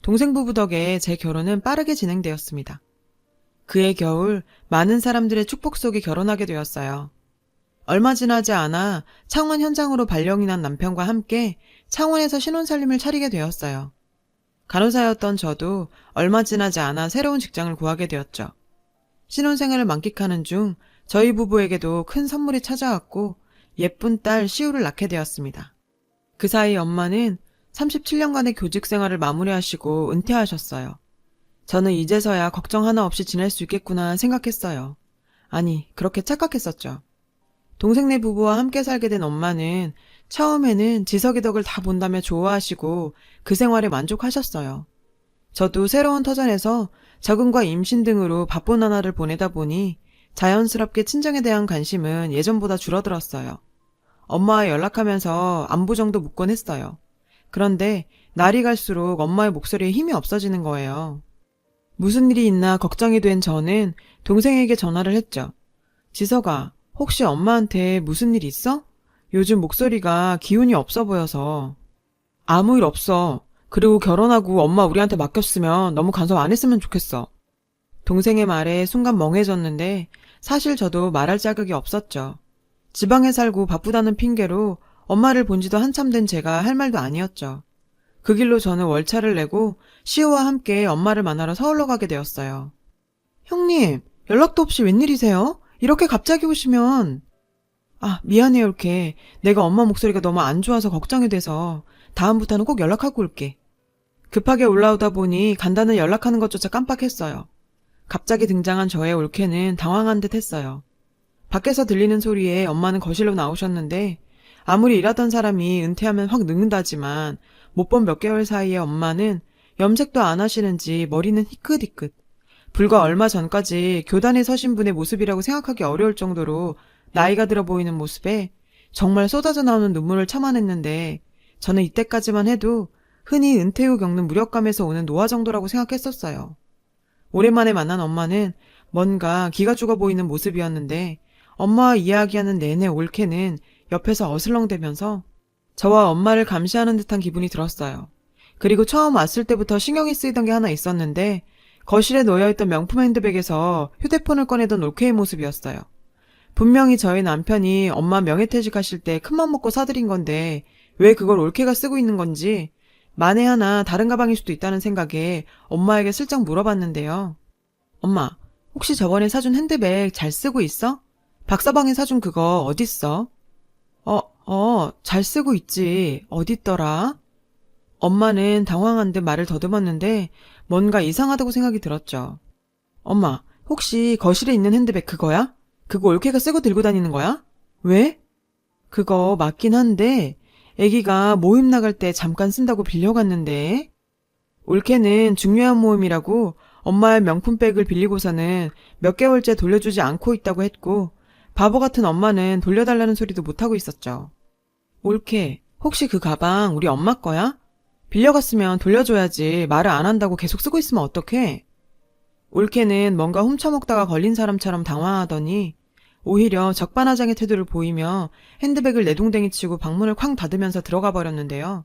동생 부부 덕에 제 결혼은 빠르게 진행되었습니다. 그해 겨울 많은 사람들의 축복 속에 결혼하게 되었어요. 얼마 지나지 않아 창원 현장으로 발령이 난 남편과 함께 창원에서 신혼살림을 차리게 되었어요. 간호사였던 저도 얼마 지나지 않아 새로운 직장을 구하게 되었죠. 신혼생활을 만끽하는 중 저희 부부에게도 큰 선물이 찾아왔고 예쁜 딸 시우를 낳게 되었습니다. 그 사이 엄마는 37년간의 교직 생활을 마무리하시고 은퇴하셨어요. 저는 이제서야 걱정 하나 없이 지낼 수 있겠구나 생각했어요. 아니, 그렇게 착각했었죠. 동생네 부부와 함께 살게 된 엄마는 처음에는 지석이 덕을 다 본다며 좋아하시고 그 생활에 만족하셨어요. 저도 새로운 터전에서 적응과 임신 등으로 바쁜 나날을 보내다 보니 자연스럽게 친정에 대한 관심은 예전보다 줄어들었어요. 엄마와 연락하면서 안부 정도 묻곤 했어요. 그런데 날이 갈수록 엄마의 목소리에 힘이 없어지는 거예요. 무슨 일이 있나 걱정이 된 저는 동생에게 전화를 했죠. 지석아, 혹시 엄마한테 무슨 일 있어? 요즘 목소리가 기운이 없어 보여서. 아무 일 없어. 그리고 결혼하고 엄마 우리한테 맡겼으면 너무 간섭 안 했으면 좋겠어. 동생의 말에 순간 멍해졌는데 사실 저도 말할 자격이 없었죠. 지방에 살고 바쁘다는 핑계로 엄마를 본 지도 한참 된 제가 할 말도 아니었죠. 그 길로 저는 월차를 내고 시우와 함께 엄마를 만나러 서울로 가게 되었어요. 형님, 연락도 없이 웬일이세요? 이렇게 갑자기 오시면... 아, 미안해요, 이렇게. 내가 엄마 목소리가 너무 안 좋아서 걱정이 돼서 다음부터는 꼭 연락하고 올게. 급하게 올라오다 보니 간단히 연락하는 것조차 깜빡했어요. 갑자기 등장한 저의 올케는 당황한 듯 했어요. 밖에서 들리는 소리에 엄마는 거실로 나오셨는데 아무리 일하던 사람이 은퇴하면 확 늙는다지만 못 본 몇 개월 사이에 엄마는 염색도 안 하시는지 머리는 희끗희끗. 불과 얼마 전까지 교단에 서신 분의 모습이라고 생각하기 어려울 정도로 나이가 들어 보이는 모습에 정말 쏟아져 나오는 눈물을 참아냈는데 저는 이때까지만 해도 흔히 은퇴 후 겪는 무력감에서 오는 노화 정도라고 생각했었어요. 오랜만에 만난 엄마는 뭔가 기가 죽어 보이는 모습이었는데 엄마와 이야기하는 내내 올케는 옆에서 어슬렁대면서 저와 엄마를 감시하는 듯한 기분이 들었어요. 그리고 처음 왔을 때부터 신경이 쓰이던 게 하나 있었는데 거실에 놓여있던 명품 핸드백에서 휴대폰을 꺼내던 올케의 모습이었어요. 분명히 저희 남편이 엄마 명예퇴직하실 때 큰맘 먹고 사드린 건데 왜 그걸 올케가 쓰고 있는 건지 만에 하나 다른 가방일 수도 있다는 생각에 엄마에게 슬쩍 물어봤는데요. 엄마, 혹시 저번에 사준 핸드백 잘 쓰고 있어? 박서방이 사준 그거 어딨어? 잘 쓰고 있지. 어딨더라? 엄마는 당황한 듯 말을 더듬었는데 뭔가 이상하다고 생각이 들었죠. 엄마, 혹시 거실에 있는 핸드백 그거야? 그거 올케가 쓰고 들고 다니는 거야? 왜? 그거 맞긴 한데 애기가 모임 나갈 때 잠깐 쓴다고 빌려갔는데 올케는 중요한 모임이라고 엄마의 명품백을 빌리고서는 몇 개월째 돌려주지 않고 있다고 했고 바보 같은 엄마는 돌려달라는 소리도 못하고 있었죠. 올케, 혹시 그 가방 우리 엄마 거야? 빌려갔으면 돌려줘야지 말을 안 한다고 계속 쓰고 있으면 어떡해? 올케는 뭔가 훔쳐먹다가 걸린 사람처럼 당황하더니 오히려 적반하장의 태도를 보이며 핸드백을 내동댕이 치고 방문을 쾅 닫으면서 들어가 버렸는데요.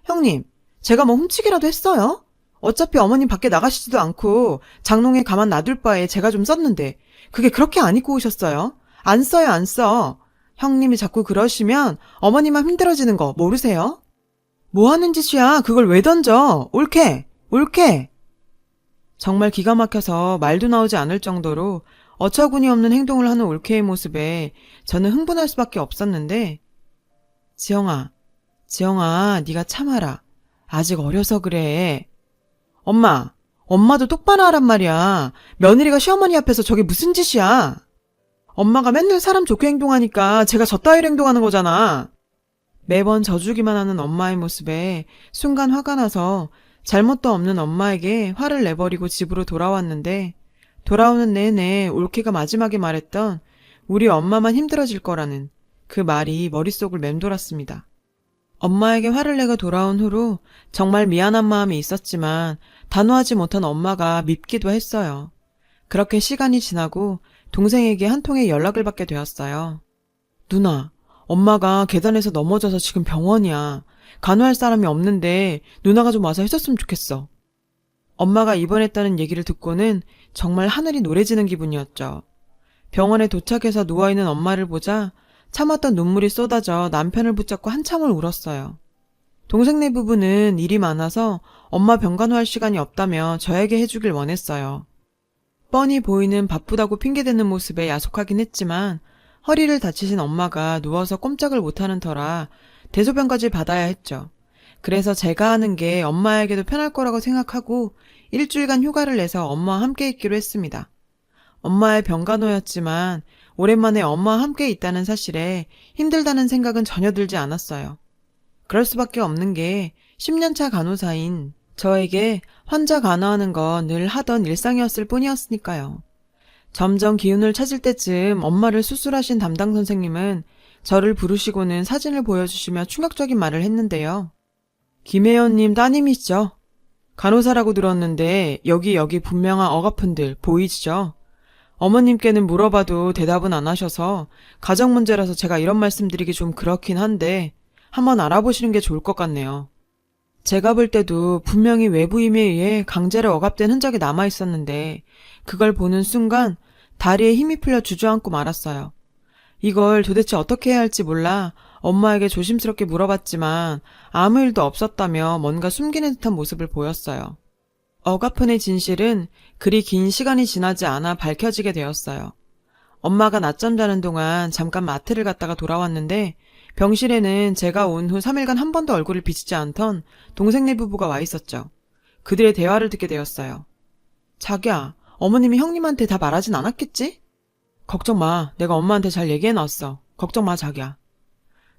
형님, 제가 뭐 훔치기라도 했어요? 어차피 어머님 밖에 나가시지도 않고 장롱에 가만 놔둘 바에 제가 좀 썼는데 그게 그렇게 안 입고 오셨어요? 안 써요, 안 써. 형님이 자꾸 그러시면 어머님만 힘들어지는 거 모르세요? 뭐 하는 짓이야? 그걸 왜 던져? 올케! 올케! 정말 기가 막혀서 말도 나오지 않을 정도로 어처구니 없는 행동을 하는 올케의 모습에 저는 흥분할 수밖에 없었는데 지영아, 네가 참아라. 아직 어려서 그래. 엄마도 똑바로 하란 말이야. 며느리가 시어머니 앞에서 저게 무슨 짓이야? 엄마가 맨날 사람 좋게 행동하니까 제가 저 따위로 행동하는 거잖아. 매번 져주기만 하는 엄마의 모습에 순간 화가 나서 잘못도 없는 엄마에게 화를 내버리고 집으로 돌아왔는데 돌아오는 내내 올케가 마지막에 말했던 우리 엄마만 힘들어질 거라는 그 말이 머릿속을 맴돌았습니다. 엄마에게 화를 내고 돌아온 후로 정말 미안한 마음이 있었지만 단호하지 못한 엄마가 밉기도 했어요. 그렇게 시간이 지나고 동생에게 한 통의 연락을 받게 되었어요. 누나, 엄마가 계단에서 넘어져서 지금 병원이야. 간호할 사람이 없는데 누나가 좀 와서 해줬으면 좋겠어. 엄마가 입원했다는 얘기를 듣고는 정말 하늘이 노래지는 기분이었죠. 병원에 도착해서 누워있는 엄마를 보자 참았던 눈물이 쏟아져 남편을 붙잡고 한참을 울었어요. 동생네 부부는 일이 많아서 엄마 병간호할 시간이 없다며 저에게 해주길 원했어요. 뻔히 보이는 바쁘다고 핑계대는 모습에 야속하긴 했지만 허리를 다치신 엄마가 누워서 꼼짝을 못하는 터라 대소변까지 받아야 했죠. 그래서 제가 하는 게 엄마에게도 편할 거라고 생각하고 일주일간 휴가를 내서 엄마와 함께 있기로 했습니다. 엄마의 병간호였지만 오랜만에 엄마와 함께 있다는 사실에 힘들다는 생각은 전혀 들지 않았어요. 그럴 수밖에 없는 게 10년차 간호사인 저에게 환자 간호하는 건 늘 하던 일상이었을 뿐이었으니까요. 점점 기운을 찾을 때쯤 엄마를 수술하신 담당 선생님은 저를 부르시고는 사진을 보여주시며 충격적인 말을 했는데요. 김혜연님 따님이시죠? 간호사라고 들었는데 여기 분명한 억아픈들 보이시죠? 어머님께는 물어봐도 대답은 안 하셔서 가정 문제라서 제가 이런 말씀드리기 좀 그렇긴 한데 한번 알아보시는 게 좋을 것 같네요. 제가 볼 때도 분명히 외부임에 의해 강제로 억압된 흔적이 남아있었는데 그걸 보는 순간 다리에 힘이 풀려 주저앉고 말았어요. 이걸 도대체 어떻게 해야 할지 몰라 엄마에게 조심스럽게 물어봤지만 아무 일도 없었다며 뭔가 숨기는 듯한 모습을 보였어요. 억아픈의 진실은 그리 긴 시간이 지나지 않아 밝혀지게 되었어요. 엄마가 낮잠 자는 동안 잠깐 마트를 갔다가 돌아왔는데 병실에는 제가 온 후 3일간 한 번도 얼굴을 비치지 않던 동생네 부부가 와 있었죠. 그들의 대화를 듣게 되었어요. 자기야, 어머님이 형님한테 다 말하진 않았겠지? 걱정 마. 내가 엄마한테 잘 얘기해놨어. 걱정 마, 자기야.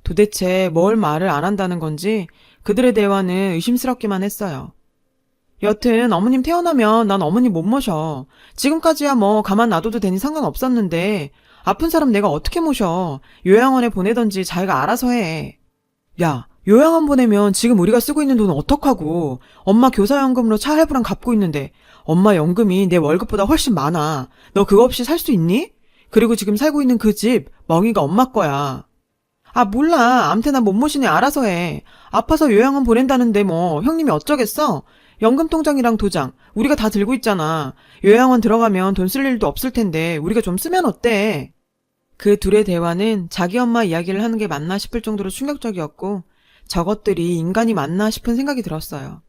도대체 뭘 말을 안 한다는 건지 그들의 대화는 의심스럽기만 했어요. 여튼 어머님 태어나면 난 어머님 못 모셔. 지금까지야 뭐 가만 놔둬도 되니 상관없었는데 아픈 사람 내가 어떻게 모셔. 요양원에 보내던지 자기가 알아서 해. 야, 요양원 보내면 지금 우리가 쓰고 있는 돈은 어떡하고. 엄마 교사연금으로 차 할부랑 갚고 있는데 엄마 연금이 내 월급보다 훨씬 많아. 너 그거 없이 살 수 있니? 그리고 지금 살고 있는 그 집 멍이가 엄마 거야. 아, 몰라. 암튼 난 못 모시니 알아서 해. 아파서 요양원 보낸다는데 뭐 형님이 어쩌겠어? 연금 통장이랑 도장 우리가 다 들고 있잖아. 요양원 들어가면 돈 쓸 일도 없을 텐데 우리가 좀 쓰면 어때? 그 둘의 대화는 자기 엄마 이야기를 하는 게 맞나 싶을 정도로 충격적이었고 저것들이 인간이 맞나 싶은 생각이 들었어요.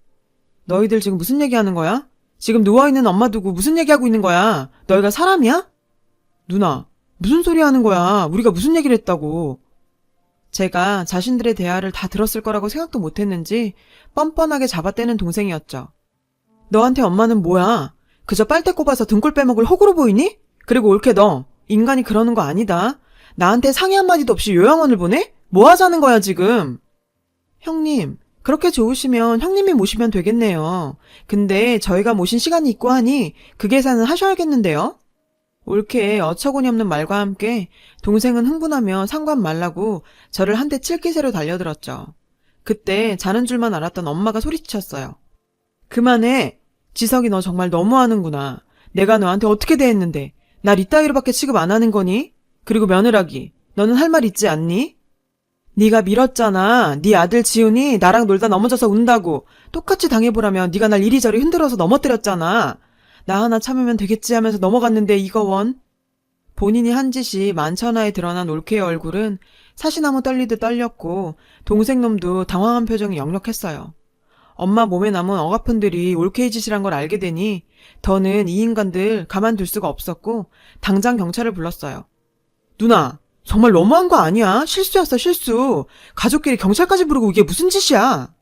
너희들 지금 무슨 얘기하는 거야? 지금 누워있는 엄마 두고 무슨 얘기하고 있는 거야? 너희가 사람이야? 누나, 무슨 소리 하는 거야? 우리가 무슨 얘기를 했다고? 제가 자신들의 대화를 다 들었을 거라고 생각도 못했는지 뻔뻔하게 잡아떼는 동생이었죠. 너한테 엄마는 뭐야? 그저 빨대 꼽아서 등골 빼먹을 호구로 보이니? 그리고 올케 너, 인간이 그러는 거 아니다. 나한테 상의 한마디도 없이 요양원을 보내? 뭐 하자는 거야 지금? 형님, 그렇게 좋으시면 형님이 모시면 되겠네요. 근데 저희가 모신 시간이 있고 하니 그 계산은 하셔야겠는데요? 올케의 어처구니 없는 말과 함께 동생은 흥분하며 상관 말라고 저를 한 대 칠 기세로 달려들었죠. 그때 자는 줄만 알았던 엄마가 소리쳤어요. 그만해. 지석이 너 정말 너무하는구나. 내가 너한테 어떻게 대했는데 날 이따위로밖에 취급 안 하는 거니? 그리고 며느라기, 너는 할 말 있지 않니? 네가 밀었잖아. 네 아들 지훈이 나랑 놀다 넘어져서 운다고. 똑같이 당해보라며 네가 날 이리저리 흔들어서 넘어뜨렸잖아. 나 하나 참으면 되겠지 하면서 넘어갔는데 이거 원. 본인이 한 짓이 만천하에 드러난 올케의 얼굴은 사시나무 떨리듯 떨렸고 동생놈도 당황한 표정이 역력했어요. 엄마 몸에 남은 억아픈들이 올케의 짓이란 걸 알게 되니 더는 이 인간들 가만둘 수가 없었고 당장 경찰을 불렀어요. 누나, 정말 너무한 거 아니야? 실수였어, 실수. 가족끼리 경찰까지 부르고 이게 무슨 짓이야?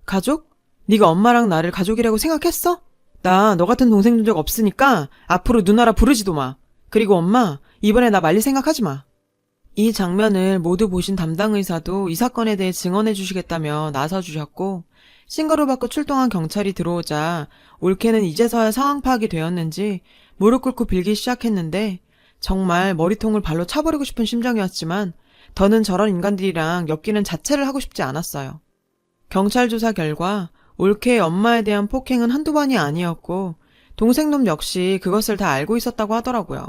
가족? 네가 엄마랑 나를 가족이라고 생각했어? 나 너 같은 동생 둔 적 없으니까 앞으로 누나라 부르지도 마. 그리고 엄마, 이번에 나 말릴 생각하지 마. 이 장면을 모두 보신 담당 의사도 이 사건에 대해 증언해 주시겠다며 나서주셨고 신고를 받고 출동한 경찰이 들어오자 올케는 이제서야 상황 파악이 되었는지 무릎 꿇고 빌기 시작했는데 정말 머리통을 발로 차버리고 싶은 심정이었지만 더는 저런 인간들이랑 엮이는 자체를 하고 싶지 않았어요. 경찰 조사 결과 올케의 엄마에 대한 폭행은 한두 번이 아니었고 동생놈 역시 그것을 다 알고 있었다고 하더라고요.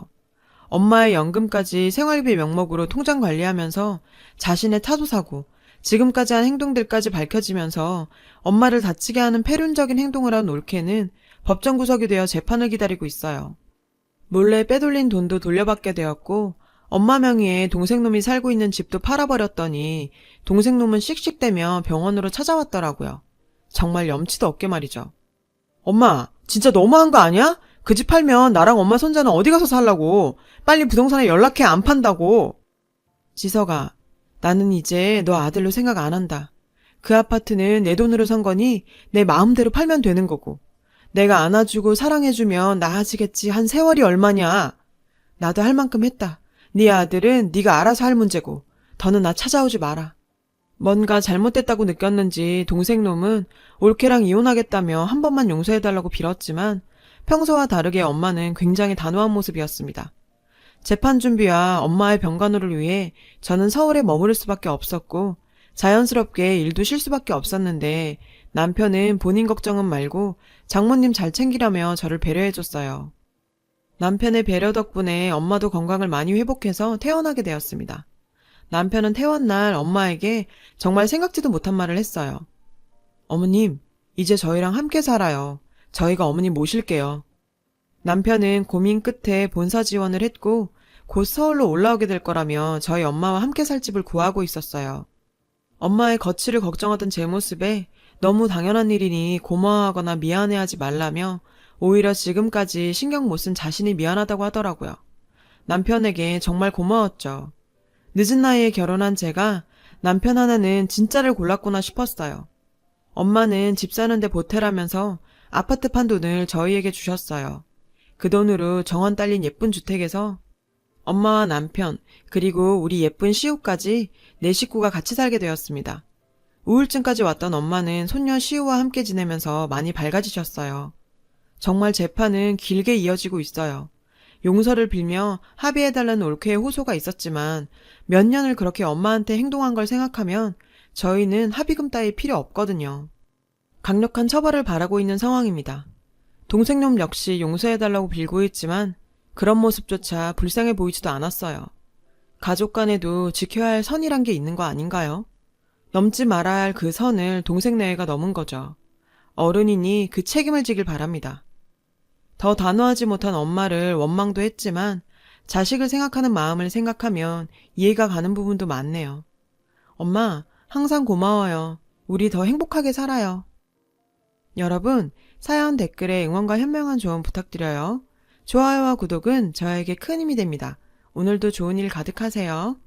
엄마의 연금까지 생활비 명목으로 통장 관리하면서 자신의 타도사고 지금까지 한 행동들까지 밝혀지면서 엄마를 다치게 하는 패륜적인 행동을 한 올케는 법정 구속이 되어 재판을 기다리고 있어요. 몰래 빼돌린 돈도 돌려받게 되었고 엄마 명의의 동생놈이 살고 있는 집도 팔아버렸더니 동생놈은 씩씩대며 병원으로 찾아왔더라고요. 정말 염치도 없게 말이죠. 엄마, 진짜 너무한 거 아니야? 그 집 팔면 나랑 엄마 손자는 어디 가서 살라고. 빨리 부동산에 연락해, 안 판다고. 지석아, 나는 이제 너 아들로 생각 안 한다. 그 아파트는 내 돈으로 산 거니 내 마음대로 팔면 되는 거고. 내가 안아주고 사랑해주면 나아지겠지. 한 세월이 얼마냐. 나도 할 만큼 했다. 네 아들은 네가 알아서 할 문제고 더는 나 찾아오지 마라. 뭔가 잘못됐다고 느꼈는지 동생놈은 올케랑 이혼하겠다며 한 번만 용서해달라고 빌었지만 평소와 다르게 엄마는 굉장히 단호한 모습이었습니다. 재판 준비와 엄마의 병간호를 위해 저는 서울에 머무를 수밖에 없었고 자연스럽게 일도 쉴 수밖에 없었는데 남편은 본인 걱정은 말고 장모님 잘 챙기려며 저를 배려해줬어요. 남편의 배려 덕분에 엄마도 건강을 많이 회복해서 퇴원하게 되었습니다. 남편은 퇴원날 엄마에게 정말 생각지도 못한 말을 했어요. 어머님, 이제 저희랑 함께 살아요. 저희가 어머님 모실게요. 남편은 고민 끝에 본사 지원을 했고 곧 서울로 올라오게 될 거라며 저희 엄마와 함께 살 집을 구하고 있었어요. 엄마의 거취를 걱정하던 제 모습에 너무 당연한 일이니 고마워하거나 미안해하지 말라며 오히려 지금까지 신경 못 쓴 자신이 미안하다고 하더라고요. 남편에게 정말 고마웠죠. 늦은 나이에 결혼한 제가 남편 하나는 진짜를 골랐구나 싶었어요. 엄마는 집 사는데 보태라면서 아파트 판 돈을 저희에게 주셨어요. 그 돈으로 정원 딸린 예쁜 주택에서 엄마와 남편, 그리고 우리 예쁜 시우까지 네 식구가 같이 살게 되었습니다. 우울증까지 왔던 엄마는 손녀 시우와 함께 지내면서 많이 밝아지셨어요. 정말 재판은 길게 이어지고 있어요. 용서를 빌며 합의해달라는 올케의 호소가 있었지만 몇 년을 그렇게 엄마한테 행동한 걸 생각하면 저희는 합의금 따위 필요 없거든요. 강력한 처벌을 바라고 있는 상황입니다. 동생놈 역시 용서해달라고 빌고 있지만 그런 모습조차 불쌍해 보이지도 않았어요. 가족 간에도 지켜야 할 선이란 게 있는 거 아닌가요? 넘지 말아야 할 그 선을 동생 내외가 넘은 거죠. 어른이니 그 책임을 지길 바랍니다. 더 단호하지 못한 엄마를 원망도 했지만 자식을 생각하는 마음을 생각하면 이해가 가는 부분도 많네요. 엄마, 항상 고마워요. 우리 더 행복하게 살아요. 여러분, 사연 댓글에 응원과 현명한 조언 부탁드려요. 좋아요와 구독은 저에게 큰 힘이 됩니다. 오늘도 좋은 일 가득하세요.